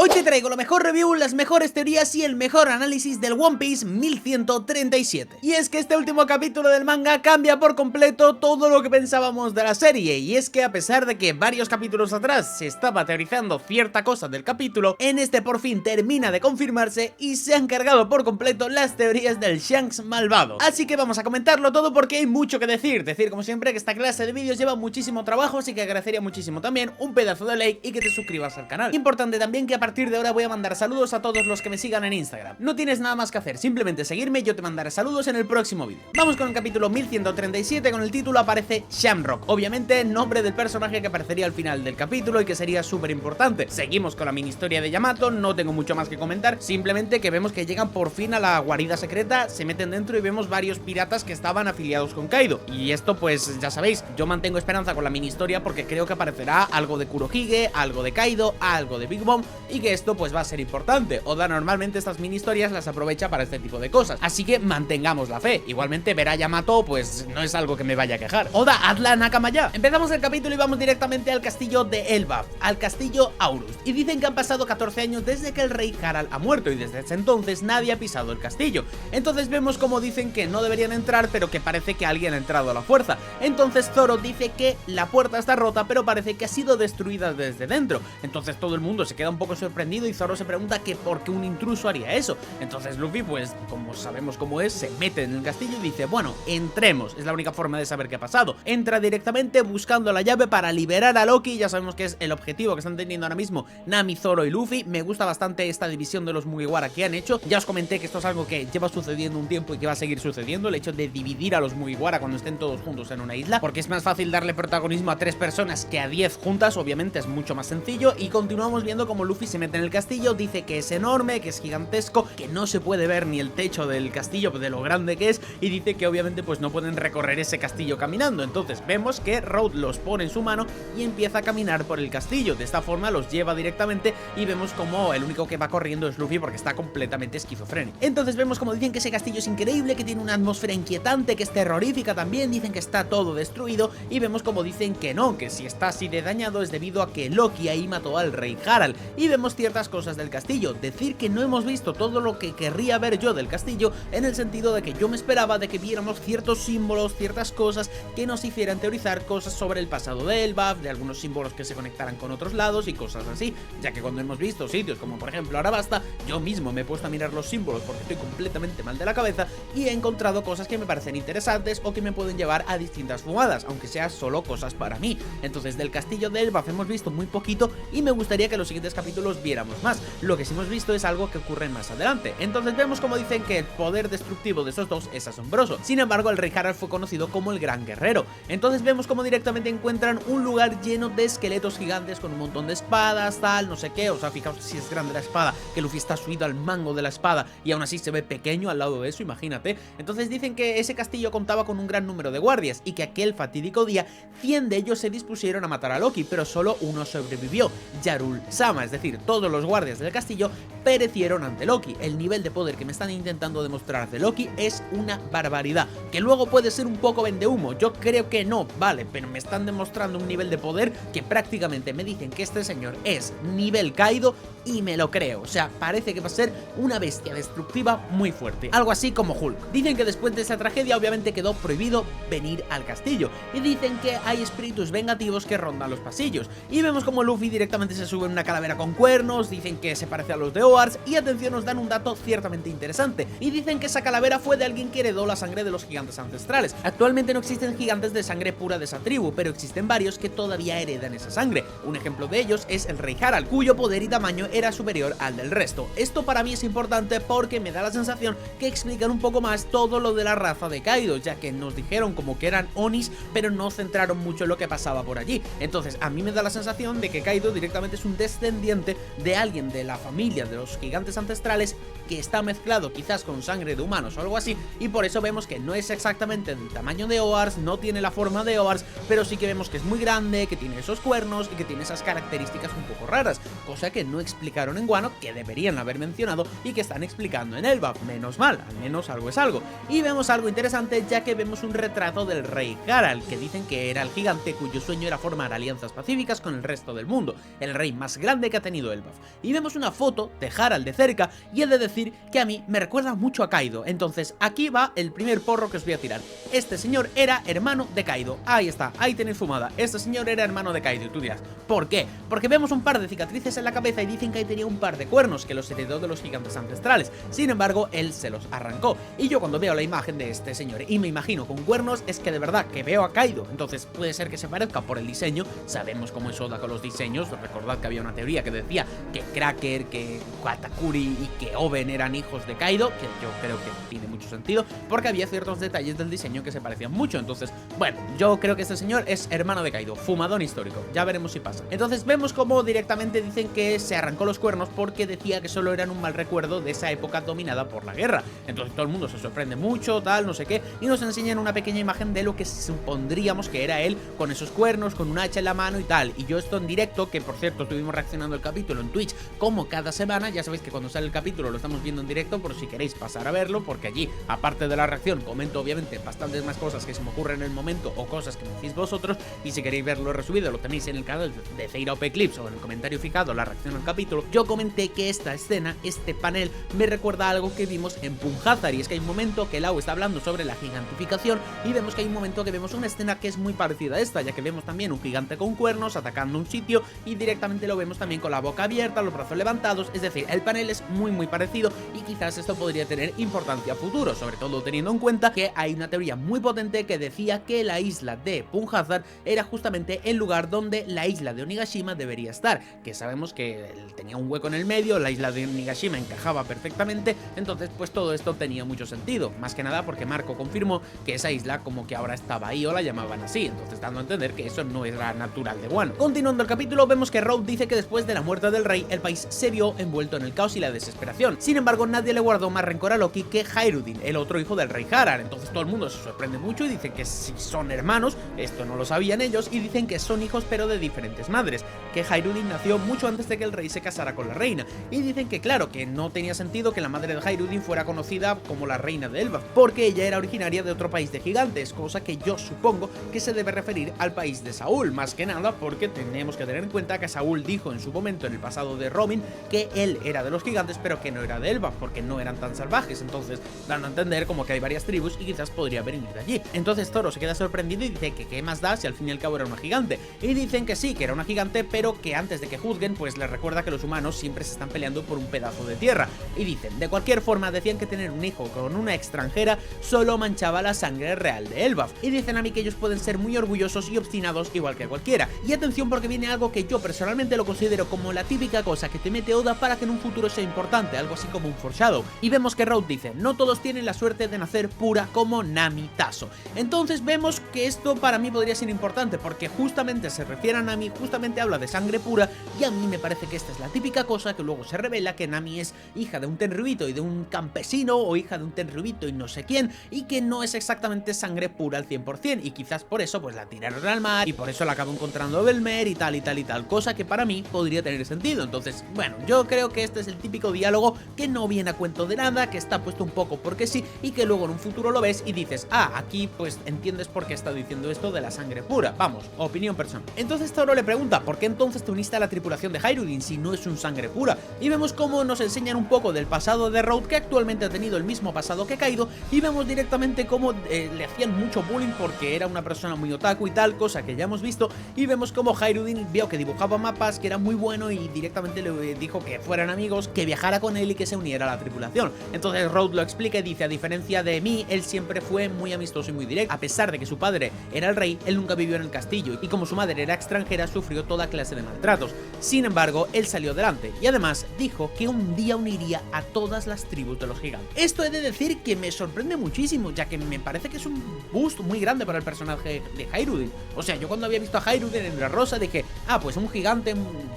Hoy te traigo la mejor review, las mejores teorías y el mejor análisis del One Piece 1137. Y es que este último capítulo del manga cambia por completo todo lo que pensábamos de la serie. Y es que a pesar de que varios capítulos atrás se estaba teorizando cierta cosa del capítulo, en este por fin termina de confirmarse y se han cargado por completo las teorías del Shanks malvado. Así que vamos a comentarlo todo porque hay mucho que decir. Decir como siempre que esta clase de vídeos lleva muchísimo trabajo, así que agradecería muchísimo también un pedazo de like y que te suscribas al canal. Importante también que a partir de ahora voy a mandar saludos a todos los que me sigan en Instagram. No tienes nada más que hacer, simplemente seguirme y yo te mandaré saludos en el próximo vídeo. Vamos con el capítulo 1137, con el título aparece Shamrock, obviamente nombre del personaje que aparecería al final del capítulo y que sería súper importante. Seguimos con la mini historia de Yamato, no tengo mucho más que comentar, simplemente que vemos que llegan por fin a la guarida secreta, se meten dentro y vemos varios piratas que estaban afiliados con Kaido. Y esto pues ya sabéis, yo mantengo esperanza con la mini historia porque creo que aparecerá algo de Kurohige, algo de Kaido, algo de Big Mom y que esto pues va a ser importante. Oda normalmente estas mini historias las aprovecha para este tipo de cosas, así que mantengamos la fe. Igualmente ver a Yamato pues no es algo que me vaya a quejar. Oda, hazla Nakama ya. Empezamos el capítulo y vamos directamente al castillo de Elbaf, al castillo Aurus, y dicen que han pasado 14 años desde que el rey Harald ha muerto y desde ese entonces nadie ha pisado el castillo. Entonces vemos como dicen que no deberían entrar, pero que parece que alguien ha entrado a la fuerza. Entonces Zoro dice que la puerta está rota, pero parece que ha sido destruida desde dentro. Entonces todo el mundo se queda un poco sorprendido y Zoro se pregunta que por qué un intruso haría eso. Entonces Luffy, pues como sabemos cómo es, se mete en el castillo y dice, bueno, entremos, es la única forma de saber qué ha pasado. Entra directamente buscando la llave para liberar a Loki, ya sabemos que es el objetivo que están teniendo ahora mismo Nami, Zoro y Luffy. Me gusta bastante esta división de los Mugiwara que han hecho, ya os comenté que esto es algo que lleva sucediendo un tiempo y que va a seguir sucediendo, el hecho de dividir a los Mugiwara cuando estén todos juntos en una isla, porque es más fácil darle protagonismo a 3 personas que a 10 juntas, obviamente es mucho más sencillo. Y continuamos viendo como Luffy se mete en el castillo, dice que es enorme, que es gigantesco, que no se puede ver ni el techo del castillo de lo grande que es, y dice que obviamente pues no pueden recorrer ese castillo caminando. Entonces vemos que Road los pone en su mano y empieza a caminar por el castillo, de esta forma los lleva directamente y vemos como el único que va corriendo es Luffy porque está completamente esquizofrénico. Entonces vemos como dicen que ese castillo es increíble, que tiene una atmósfera inquietante, que es terrorífica también, dicen que está todo destruido, y vemos como dicen que no, que si está así de dañado es debido a que Loki ahí mató al rey Harald. Y vemos ciertas cosas del castillo, decir que no hemos visto todo lo que querría ver yo del castillo, en el sentido de que yo me esperaba de que viéramos ciertos símbolos, ciertas cosas que nos hicieran teorizar cosas sobre el pasado de Elbaf, de algunos símbolos que se conectaran con otros lados y cosas así, ya que cuando hemos visto sitios como por ejemplo Arabasta, yo mismo me he puesto a mirar los símbolos porque estoy completamente mal de la cabeza y he encontrado cosas que me parecen interesantes o que me pueden llevar a distintas fumadas, aunque sea solo cosas para mí. Entonces del castillo de Elbaf hemos visto muy poquito y me gustaría que en los siguientes capítulos viéramos más. Lo que sí hemos visto es algo que ocurre más adelante. Entonces vemos como dicen que el poder destructivo de esos dos es asombroso. Sin embargo, el rey Harald fue conocido como el gran guerrero. Entonces vemos como directamente encuentran un lugar lleno de esqueletos gigantes con un montón de espadas, tal, no sé qué. O sea, fijaos si es grande la espada, que Luffy está subido al mango de la espada y aún así se ve pequeño al lado de eso, imagínate. Entonces dicen que ese castillo contaba con un gran número de guardias y que aquel fatídico día 100 de ellos se dispusieron a matar a Loki, pero solo uno sobrevivió, Yarul Sama, es decir, todos los guardias del castillo perecieron ante Loki. El nivel de poder que me están intentando demostrar de Loki es una barbaridad, que luego puede ser un poco vendehumo, yo creo que no, vale, pero me están demostrando un nivel de poder que prácticamente me dicen que este señor es nivel Kaido y me lo creo. O sea, parece que va a ser una bestia destructiva muy fuerte, algo así como Hulk. Dicen que después de esa tragedia obviamente quedó prohibido venir al castillo y dicen que hay espíritus vengativos que rondan los pasillos, y vemos como Luffy directamente se sube en una calavera con cuernos, dicen que se parece a los de Oars y atención, nos dan un dato ciertamente interesante y dicen que esa calavera fue de alguien que heredó la sangre de los gigantes ancestrales. Actualmente no existen gigantes de sangre pura de esa tribu, pero existen varios que todavía heredan esa sangre. Un ejemplo de ellos es el rey Harald, cuyo poder y tamaño era superior al del resto. Esto para mí es importante porque me da la sensación que explican un poco más todo lo de la raza de Kaido, ya que nos dijeron como que eran Onis, pero no centraron mucho en lo que pasaba por allí. Entonces a mí me da la sensación de que Kaido directamente es un descendiente de alguien de la familia de los gigantes ancestrales que está mezclado quizás con sangre de humanos o algo así, y por eso vemos que no es exactamente del tamaño de Oars, no tiene la forma de Oars, pero sí que vemos que es muy grande, que tiene esos cuernos y que tiene esas características un poco raras. cosa que no explicaron en Wano, que deberían haber mencionado y que están explicando en Elbaf. Menos mal, al menos algo es algo. Y vemos algo interesante, ya que vemos un retrato del rey Harald, que dicen que era el gigante cuyo sueño era formar alianzas pacíficas con el resto del mundo, el rey más grande que ha tenido Elbaf. Y vemos una foto de Harald de cerca, y he de decir que a mí me recuerda mucho a Kaido. Entonces aquí va el primer porro que os voy a tirar. Este señor era hermano de Kaido. Ahí está, ahí tenéis fumada. Este señor era hermano de Kaido. Y tú dirás, ¿por qué? Porque vemos un par de cicatrices en la cabeza y dicen que ahí tenía un par de cuernos que los heredó de los gigantes ancestrales. Sin embargo, él se los arrancó. Y yo cuando veo la imagen de este señor y me imagino con cuernos, es que de verdad que veo a Kaido. Entonces puede ser que se parezca por el diseño. Sabemos cómo es Oda con los diseños. Recordad que había una teoría que decía que Cracker, que Katakuri y que Oben eran hijos de Kaido, que yo creo que tiene mucho sentido, porque había ciertos detalles del diseño que se parecían mucho. Entonces, bueno, yo creo que este señor es hermano de Kaido, fumadón histórico, ya veremos si pasa. Entonces vemos como directamente dicen que se arrancó los cuernos porque decía que solo eran un mal recuerdo de esa época dominada por la guerra. Entonces todo el mundo se sorprende mucho, tal, no sé qué, y nos enseñan una pequeña imagen de lo que supondríamos que era él, con esos cuernos, con un hacha en la mano y tal. Y yo esto en directo, que por cierto estuvimos reaccionando al capítulo en Twitch como cada semana, ya sabéis que cuando sale el capítulo lo estamos viendo en directo, por si queréis pasar a verlo, porque allí, aparte de la reacción, comento obviamente bastantes más cosas que se me ocurren en el momento o cosas que me decís vosotros, y si queréis verlo resubido lo tenéis en el canal de Zeira Eclipse o en el comentario fijado, la reacción al capítulo. Yo comenté que esta escena, este panel, me recuerda a algo que vimos en Punjazar, y es que hay un momento que Lau está hablando sobre la gigantificación y vemos que hay un momento que vemos una escena que es muy parecida a esta, ya que vemos también un gigante con cuernos atacando un sitio y directamente lo vemos también con la boca abierta, los brazos levantados. Es decir, el panel es muy parecido y quizás esto podría tener importancia a futuro, sobre todo teniendo en cuenta que hay una teoría muy potente que decía que la isla de Punjazar era justamente el lugar donde la isla de Onigashima debería estar, que sabemos que tenía un hueco en el medio, la isla de Onigashima encajaba perfectamente. Entonces pues todo esto tenía mucho sentido, más que nada porque Marco confirmó que esa isla como que ahora estaba ahí o la llamaban así, entonces dando a entender que eso no era natural de Wano. Continuando el capítulo, vemos que Road dice que después de la muerte del rey el país se vio envuelto en el caos y la desesperación. Sin embargo, nadie le guardó más rencor a Loki que Hairudin, el otro hijo del rey Harald. Entonces todo el mundo se sorprende mucho y dicen que si son hermanos, esto no lo sabían ellos, y dicen que son hijos pero de diferentes madres, que Hairudin nació mucho antes de que el rey se casara con la reina, y dicen que claro, que no tenía sentido que la madre de Hairudin fuera conocida como la reina de Elbaf, porque ella era originaria de otro país de gigantes, cosa que yo supongo que se debe referir al país de Saúl, más que nada porque tenemos que tener en cuenta que Saúl dijo en su momento en el pasado de Robin que él era de los gigantes pero que no era de Elbaf, porque no eran tan salvajes. Entonces dan a entender como que hay varias tribus y quizás podría venir de allí. Entonces Zoro se queda sorprendido y dice que qué más da si al fin y al cabo era una gigante, y dicen que sí, que era una gigante, pero que antes de que juzguen pues les recuerda que los humanos siempre se están peleando por un pedazo de tierra, y dicen, de cualquier forma decían que tener un hijo con una extranjera solo manchaba la sangre real de Elbaf, y dicen a mí que ellos pueden ser muy orgullosos y obstinados igual que cualquiera. Y atención, porque viene algo que yo personalmente lo considero como la típica cosa que te mete Oda para que en un futuro sea importante, algo así como un foreshadow, y vemos que Road dice, no todos tienen la suerte de nacer pura como Nami Tazo. Entonces vemos que esto para mí podría ser importante, porque justamente se refiere a Nami, justamente habla de sangre pura, y a mí me parece que esta es la típica cosa que luego se revela que Nami es hija de un tenryubito y de un campesino, o hija de un tenryubito y no sé quién, y que no es exactamente sangre pura al 100%, y quizás por eso pues la tiraron al mar, y por eso la acabó encontrando Belmer y tal, cosa que para mí podría tener sentido. Entonces, bueno, yo creo que este es el típico diálogo que no viene a cuento de nada, que está puesto un poco porque sí, y que luego en un futuro lo ves y dices, ah, aquí pues entiendes por qué está diciendo esto de la sangre pura. Vamos, opinión personal. Entonces Zoro le pregunta, ¿por qué entonces te uniste a la tripulación de Hairudin si no es un sangre pura? Y vemos cómo nos enseñan un poco del pasado de Road, que actualmente ha tenido el mismo pasado que Kaido, y vemos directamente cómo le hacían mucho bullying porque era una persona muy otaku y tal, cosa que ya hemos visto, y vemos cómo Hairudin vio que dibujaba mapas, que era muy bueno, y directamente le dijo que fueran amigos, que viajara con él y que se uniera a la tripulación. Entonces Road lo explica y dice, a diferencia de mí, él siempre fue muy amistoso y muy directo. A pesar de que su padre era el rey, él nunca vivió en el castillo, y como su madre era extranjera, sufrió toda clase de maltratos. Sin embargo, él salió adelante, y además dijo que un día uniría a todas las tribus de los gigantes. Esto he de decir que me sorprende muchísimo, ya que me parece que es un boost muy grande para el personaje de Hairudin. O sea, yo cuando había visto a Hairudin en La Rosa dije, ah, pues un gigante,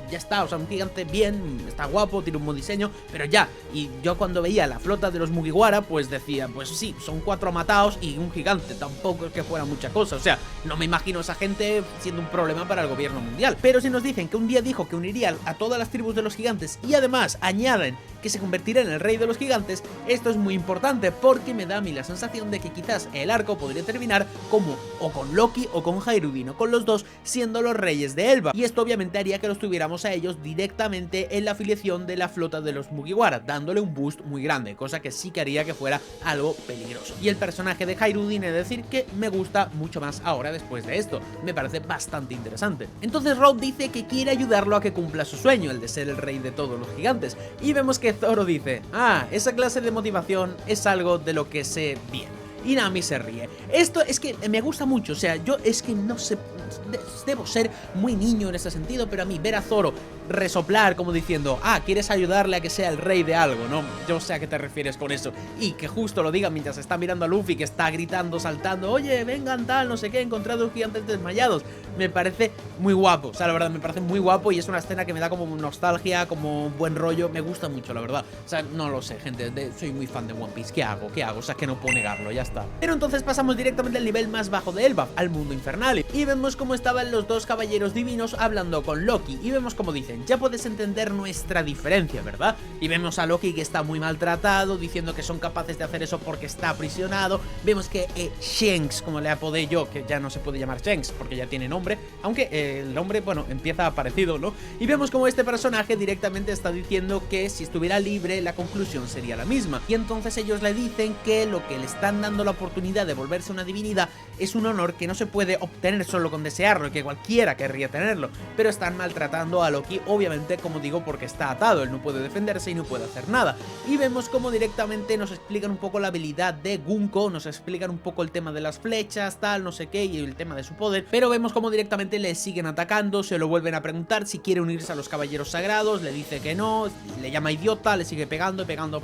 ya está, o sea, un gigante bien, está guapo, tiene un buen diseño, pero ya. Y yo cuando veía la flota de los Mugiwara, pues decía, pues sí, son 4 mataos y un gigante, tampoco es que fuera mucha cosa. O sea, no me imagino a esa gente siendo un problema para el gobierno mundial. Pero si nos dicen que un día dijo que uniría reuniría a todas las tribus de los gigantes y además añaden que se convertirá en el rey de los gigantes, esto es muy importante porque me da a mí la sensación de que quizás el arco podría terminar como o con Loki o con Hairudin, o con los dos siendo los reyes de Elbaf, y esto obviamente haría que los tuviéramos a ellos directamente en la afiliación de la flota de los Mugiwara, dándole un boost muy grande, cosa que sí que haría que fuera algo peligroso. Y el personaje de Hairudin, es decir, que me gusta mucho más ahora después de esto, me parece bastante interesante. Entonces Rob dice que quiere ayudarlo a que cumpla su sueño, el de ser el rey de todos los gigantes, y vemos que Zoro dice, esa clase de motivación es algo de lo que sé bien. Y Nami se ríe. Esto es que me gusta mucho, o sea, yo es que no sé, debo ser muy niño en ese sentido, pero a mí ver a Zoro resoplar como diciendo, quieres ayudarle a que sea el rey de algo, ¿no? Yo sé a qué te refieres con eso. Y que justo lo diga mientras está mirando a Luffy, que está gritando, saltando, oye, vengan tal, no sé qué, he encontrado gigantes desmayados. Me parece muy guapo, o sea, la verdad, me parece muy guapo y es una escena que me da como nostalgia, como buen rollo, me gusta mucho, la verdad. O sea, no lo sé, gente, soy muy fan de One Piece, ¿qué hago? O sea, que no puedo negarlo, ya está. Pero entonces pasamos directamente al nivel más bajo de Elbaf, al mundo infernal, y vemos cómo estaban los dos caballeros divinos hablando con Loki, y vemos como dicen, ya puedes entender nuestra diferencia, ¿verdad? Y vemos a Loki que está muy maltratado, diciendo que son capaces de hacer eso porque está aprisionado. Vemos que Shanks, como le apodé yo, que ya no se puede llamar Shanks porque ya tiene nombre, aunque el nombre, bueno, empieza parecido, ¿no? Y vemos como este personaje directamente está diciendo que si estuviera libre la conclusión sería la misma, y entonces ellos le dicen que lo que le están dando la oportunidad de volverse una divinidad es un honor que no se puede obtener solo con desearlo, y que cualquiera querría tenerlo, pero están maltratando a Loki, obviamente, como digo, porque está atado, él no puede defenderse y no puede hacer nada. Y vemos como directamente nos explican un poco la habilidad de Gunko, nos explican un poco el tema de las flechas, tal, no sé qué, y el tema de su poder, pero vemos como directamente le siguen atacando, se lo vuelven a preguntar si quiere unirse a los caballeros sagrados, le dice que no, le llama idiota, le sigue pegando, pegando,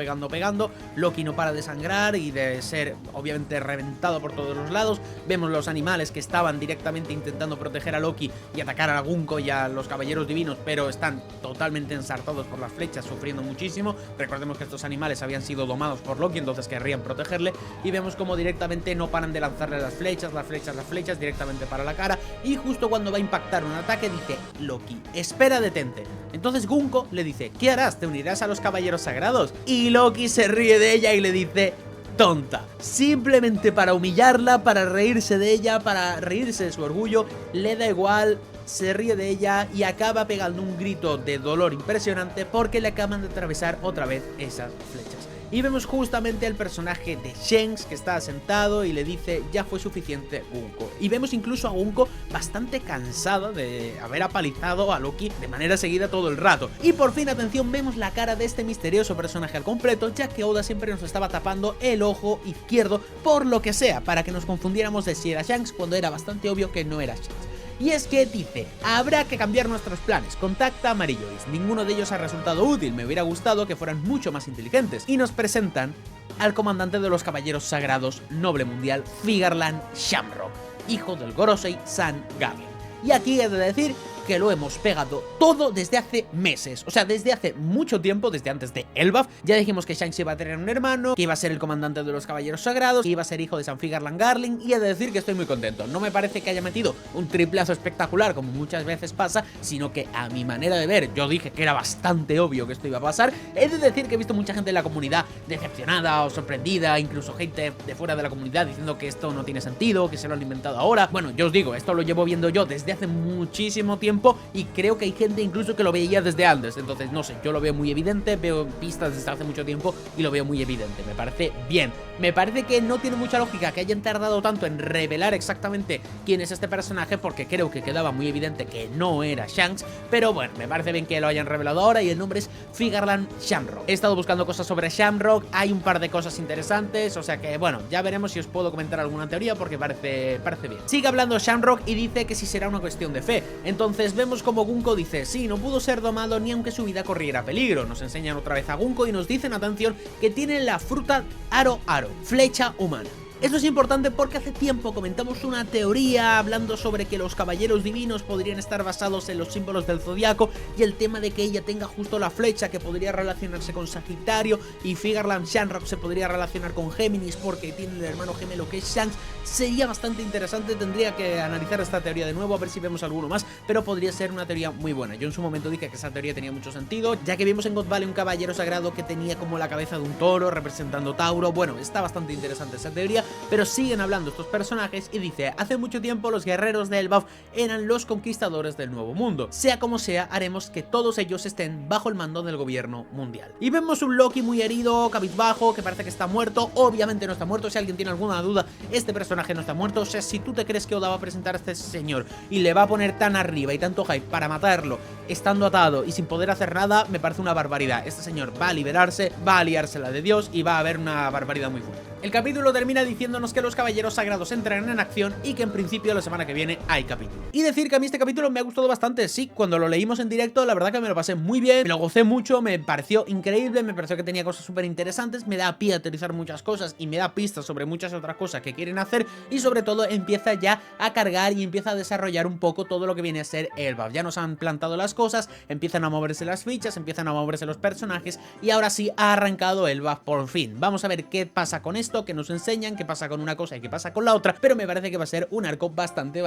Loki no para de sangrar y de ser, obviamente, reventado por todos los lados. Vemos los animales que estaban directamente intentando proteger a Loki y atacar a Gunko y a los caballeros divinos, pero están totalmente ensartados por las flechas, sufriendo muchísimo. Recordemos que estos animales habían sido domados por Loki, entonces querrían protegerle, y vemos como directamente no paran de lanzarle las flechas directamente para la cara, y justo cuando va a impactar un ataque dice, Loki, espera, detente. Entonces Gunko le dice, ¿qué harás? ¿Te unirás a los caballeros sagrados? Y Loki se ríe de ella y le dice, tonta. Simplemente para humillarla, para reírse de ella, para reírse de su orgullo, le da igual, se ríe de ella y acaba pegando un grito de dolor impresionante porque le acaban de atravesar otra vez esas flechas. Y vemos justamente al personaje de Shanks que está sentado y le dice, ya fue suficiente, Gunko. Y vemos incluso a Gunko bastante cansado de haber apalizado a Loki de manera seguida todo el rato. Y por fin, atención, vemos la cara de este misterioso personaje al completo, ya que Oda siempre nos estaba tapando el ojo izquierdo por lo que sea, para que nos confundiéramos de si era Shanks cuando era bastante obvio que no era Shanks. Y es que dice, habrá que cambiar nuestros planes, contacta a Amarillois, ninguno de ellos ha resultado útil, me hubiera gustado que fueran mucho más inteligentes. Y nos presentan al comandante de los caballeros sagrados, noble mundial, Figarland Shamrock, hijo del Gorosei San Garland. Y aquí he de decir que lo hemos pegado todo desde hace meses, o sea, desde hace mucho tiempo, desde antes de Elbaf. Ya dijimos que Shanks iba a tener un hermano, que iba a ser el comandante de los caballeros sagrados, que iba a ser hijo de San Figarland Garling, y he de decir que estoy muy contento. No me parece que haya metido un triplazo espectacular como muchas veces pasa, sino que a mi manera de ver, yo dije que era bastante obvio que esto iba a pasar. He de decir que he visto mucha gente en la comunidad decepcionada o sorprendida, incluso gente de fuera de la comunidad diciendo que esto no tiene sentido, que se lo han inventado ahora. Bueno, yo os digo, esto lo llevo viendo yo desde hace muchísimo tiempo, y creo que hay gente incluso que lo veía desde antes. Entonces, no sé, yo lo veo muy evidente, veo pistas desde hace mucho tiempo y lo veo muy evidente, me parece bien. Me parece que no tiene mucha lógica que hayan tardado tanto en revelar exactamente quién es este personaje, porque creo que quedaba muy evidente que no era Shanks, pero bueno, me parece bien que lo hayan revelado ahora y el nombre es Figarland Shamrock. He estado buscando cosas sobre Shamrock, hay un par de cosas interesantes, o sea que bueno, ya veremos si os puedo comentar alguna teoría porque parece bien. Sigue hablando Shamrock y dice que si será una cuestión de fe. Entonces vemos como Gunko dice, sí, no pudo ser domado ni aunque su vida corriera peligro. Nos enseñan otra vez a Gunko y nos dicen, atención, que tiene la fruta Aro Aro, flecha humana. Esto es importante porque hace tiempo comentamos una teoría hablando sobre que los caballeros divinos podrían estar basados en los símbolos del zodiaco y el tema de que ella tenga justo la flecha que podría relacionarse con Sagitario y Figarland Shamrock se podría relacionar con Géminis porque tiene el hermano gemelo que es Shanks. Sería bastante interesante, tendría que analizar esta teoría de nuevo a ver si vemos alguno más, pero podría ser una teoría muy buena. Yo en su momento dije que esa teoría tenía mucho sentido, ya que vimos en God Valley un caballero sagrado que tenía como la cabeza de un toro representando Tauro. Bueno, está bastante interesante esa teoría, pero siguen hablando estos personajes y dice: hace mucho tiempo los guerreros de Elbaf eran los conquistadores del nuevo mundo. Sea como sea, haremos que todos ellos estén bajo el mando del gobierno mundial. Y vemos un Loki muy herido, cabizbajo, que parece que está muerto. Obviamente no está muerto, si alguien tiene alguna duda, este personaje no está muerto. O sea, si tú te crees que Oda va a presentar a este señor y le va a poner tan arriba y tanto hype para matarlo, estando atado y sin poder hacer nada, me parece una barbaridad. Este señor va a liberarse, va a liársela de Dios y va a haber una barbaridad muy fuerte. El capítulo termina diciéndonos que los caballeros sagrados entran en acción y que en principio la semana que viene hay capítulo. Y decir que a mí este capítulo me ha gustado bastante. Sí, cuando lo leímos en directo la verdad que me lo pasé muy bien, me lo gocé mucho, me pareció increíble, me pareció que tenía cosas súper interesantes, me da pie a teorizar muchas cosas y me da pistas sobre muchas otras cosas que quieren hacer y sobre todo empieza ya a cargar y empieza a desarrollar un poco todo lo que viene a ser Elbaf. Ya nos han plantado las cosas, empiezan a moverse las fichas, empiezan a moverse los personajes y ahora sí ha arrancado Elbaf por fin. Vamos a ver qué pasa con esto, que nos enseñan, qué pasa con una cosa y qué pasa con la otra, pero me parece que va a ser un arco bastante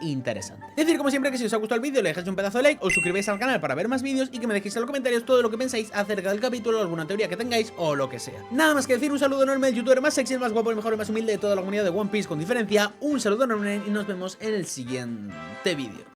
interesante. Decir como siempre que si os ha gustado el vídeo le dejéis un pedazo de like, os suscribáis al canal para ver más vídeos y que me dejéis en los comentarios todo lo que pensáis acerca del capítulo, alguna teoría que tengáis o lo que sea. Nada más que decir, un saludo enorme del youtuber más sexy, el más guapo, el mejor y más humilde de toda la comunidad de One Piece con diferencia, un saludo enorme y nos vemos en el siguiente vídeo.